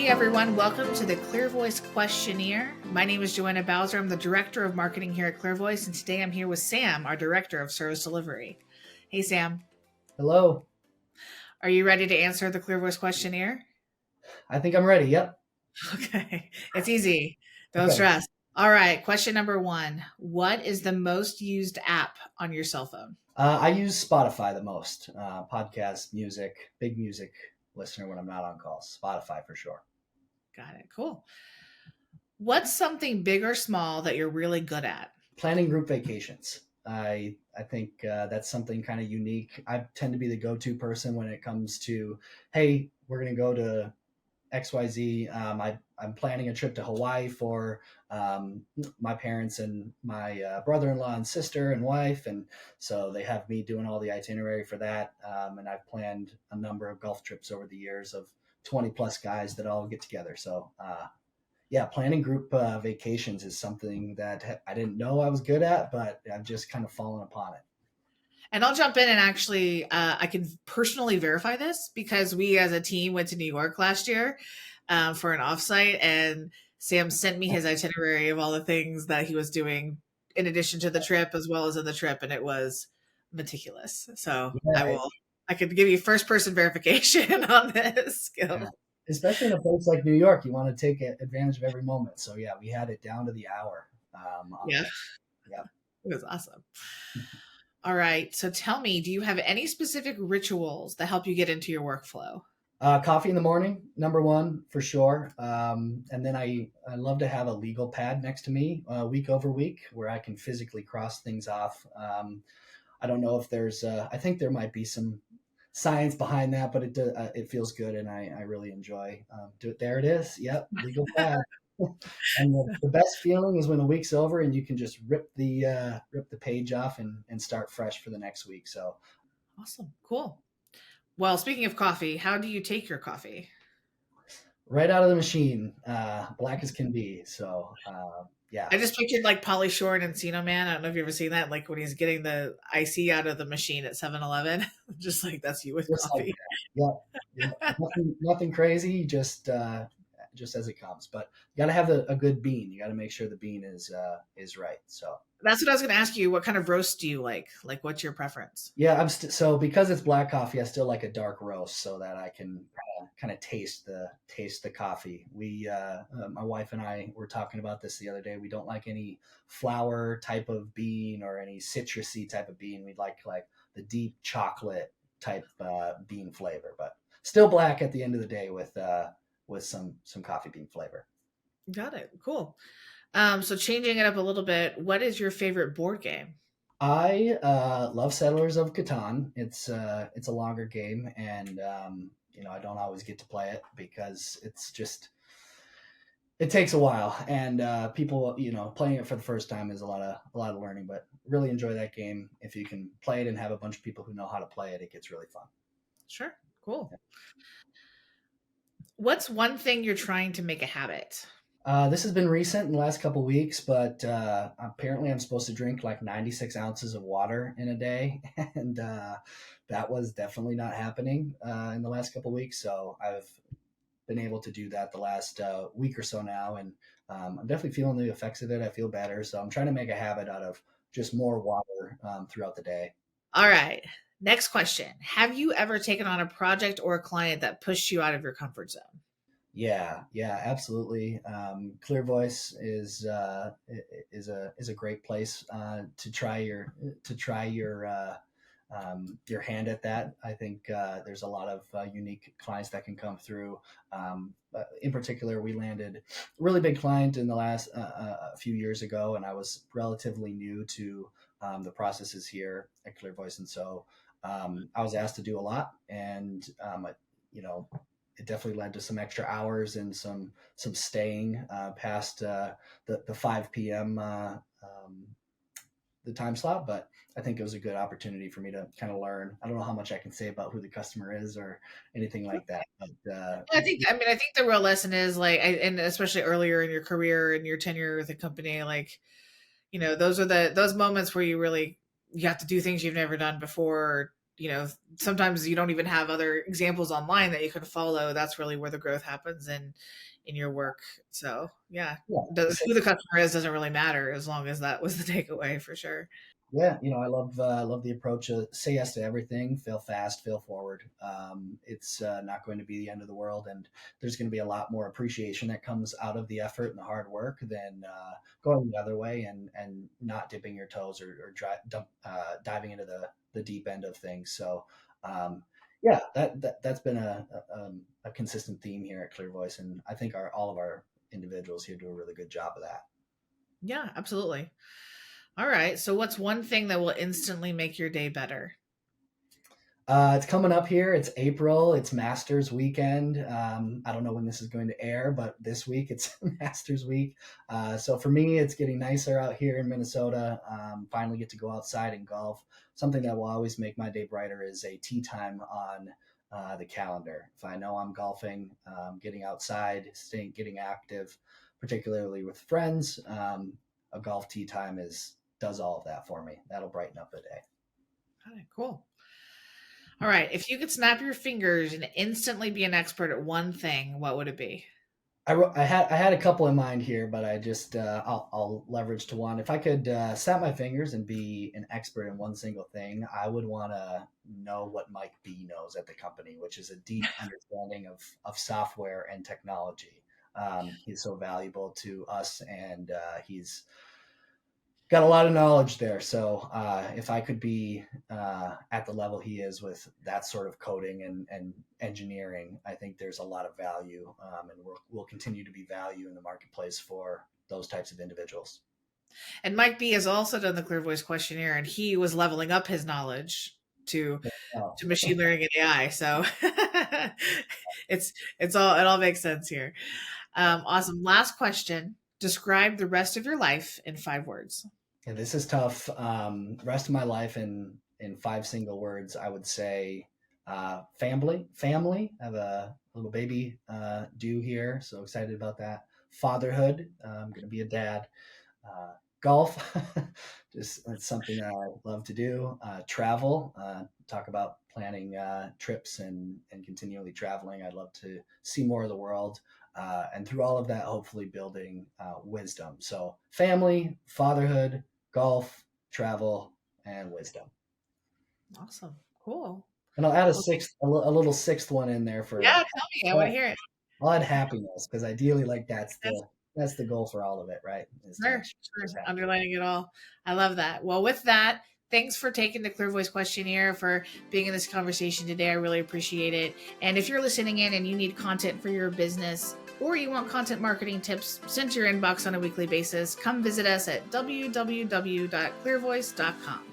Hey everyone, welcome to the ClearVoice Questionnaire. My name is Joanna Bowser. I'm the Director of Marketing here at ClearVoice, and today I'm here with Sam, our Director of Service Delivery. Hey Sam, Hello. are you ready to answer the ClearVoice Questionnaire? I think I'm ready. Yep. Okay, it's easy. Don't Okay. stress. All right, question number one. What is the most used app on your cell phone? I use Spotify the most. Podcast, music, big music listener when I'm not on calls. Spotify for sure. Got it. Cool. What's something big or small that you're really good at? Planning group vacations. I think that's something kind of unique. I tend to be the go-to person when it comes to, hey, we're going to go to XYZ. I'm planning a trip to Hawaii for my parents and my brother-in-law and sister and wife. And so they have me doing all the itinerary for that. And I've planned a number of golf trips over the years of 20 plus guys that all get together. So, yeah, planning group vacations is something that I didn't know I was good at, but I've just kind of fallen upon it. And I'll jump in and actually, I can personally verify this because we as a team went to New York last year for an offsite, and Sam sent me his itinerary of all the things that he was doing in addition to the trip as well as in the trip, and it was meticulous. So Yeah, I could give you first person verification on this yeah. skill. Especially in a place like New York, you want to take advantage of every moment. So yeah, we had it down to the hour on Yeah, that. Yeah. it was awesome. All right. So tell me, do you have any specific rituals that help you get into your workflow? Coffee in the morning, number one for sure. And then I love to have a legal pad next to me week over week where I can physically cross things off. I don't know if there's, I think there might be some science behind that, but it feels good and I really enjoy do it. There it is. Yep. Legal pad. And the best feeling is when the week's over and you can just rip the page off and start fresh for the next week. So Awesome. Cool. Well, speaking of coffee, how do you take your coffee? right out of the machine, black as can be. So yeah, I just pictured like Polly Shore and Encino Man. I don't know if you've ever seen that, like when he's getting the IC out of the machine at 7-Eleven. Just like that's you with just like coffee. that. Yep, yep. Nothing crazy, just as it comes. But you got to have a good bean. You got to make sure the bean is right. So That's what I was going to ask you. What kind of roast do you like? Like, what's your preference? yeah, so because it's black coffee, I still like a dark roast so that I can kind of taste the coffee. My wife and I were talking about this the other day. We don't like any flour type of bean or any citrusy type of bean. We'd like the deep chocolate type bean flavor, but still black at the end of the day with some coffee bean flavor. Got it. Cool. So changing it up a little bit, what is your favorite board game? I love Settlers of Catan. It's a longer game, and I don't always get to play it because it takes a while, and people playing it for the first time is a lot of learning. But really enjoy that game. If you can play it and have a bunch of people who know how to play it, it gets really fun. Sure. Cool. What's one thing you're trying to make a habit? This has been recent in the last couple weeks, but apparently I'm supposed to drink like 96 ounces of water in a day, and that was definitely not happening in the last couple weeks. So I've been able to do that the last week or so now, and I'm definitely feeling the effects of it. I feel better, so I'm trying to make a habit out of just more water throughout the day. All right. Next question. Have you ever taken on a project or a client that pushed you out of your comfort zone? Yeah, yeah, absolutely. Clear Voice is a great place to try your hand at that. I think there's a lot of unique clients that can come through. In particular, we landed a really big client in the last a few years ago, and I was relatively new to the processes here at Clear Voice, and so I was asked to do a lot, and you know it definitely led to some extra hours and some staying past the 5 p.m. The time slot, but I think it was a good opportunity for me to kind of learn. I don't know how much I can say about who the customer is or anything like that, but I think the real lesson is like, and especially earlier in your career and your tenure with a company, like, those are those moments where you really, you have to do things you've never done before, sometimes you don't even have other examples online that you can follow. That's really where the growth happens in your work. So yeah, Yeah. who the customer is doesn't really matter as long as that was the takeaway for sure. Yeah, I love the approach of say yes to everything, fail fast, fail forward. It's not going to be the end of the world, and there's going to be a lot more appreciation that comes out of the effort and the hard work than going the other way and not dipping your toes diving into the deep end of things. So, um, yeah, that's been a consistent theme here at ClearVoice, and I think all of our individuals here do a really good job of that. Yeah, absolutely. All right. So what's one thing that will instantly make your day better? It's coming up here. It's April. It's Masters weekend. I don't know when this is going to air, but this week it's Masters week. So for me, it's getting nicer out here in Minnesota. Finally get to go outside and golf. Something that will always make my day brighter is a tee time on the calendar. If I know I'm golfing, getting outside, getting active, particularly with friends, a golf tee time does all of that for me. That'll brighten up the day. All right, cool. All right. If you could snap your fingers and instantly be an expert at one thing, what would it be? I had a couple in mind here, but I'll leverage to one. If I could snap my fingers and be an expert in one single thing, I would want to know what Mike B knows at the company, which is a deep understanding of software and technology. He's so valuable to us, and he's got a lot of knowledge there. So if I could be at the level he is with that sort of coding and engineering, I think there's a lot of value, and we'll continue to be value in the marketplace for those types of individuals. And Mike B has also done the ClearVoice questionnaire, and he was leveling up his knowledge to Oh, to machine learning and AI. So it all makes sense here. Awesome. Last question. Describe the rest of your life in 5 words. yeah, this is tough. Rest of my life in five single words, I would say family. Family. I have a little baby due here, so excited about that. Fatherhood. I'm going to be a dad. Golf, just that's something that I love to do. Travel, talk about planning trips and continually traveling. I'd love to see more of the world, and through all of that, hopefully building wisdom. So, family, fatherhood, golf, travel, and wisdom. Awesome. Cool. And I'll add Well, a little sixth one in there yeah, for tell me. I want to hear it. I'll add happiness because ideally, like That's that's the goal for all of it, right? Is to make sure, sure sure. it's happy. Underlining it all. I love that. Well, with that, thanks for taking the Clear Voice questionnaire, for being in this conversation today. I really appreciate it. And if you're listening in and you need content for your business, or you want content marketing tips sent to your inbox on a weekly basis, come visit us at www.clearvoice.com.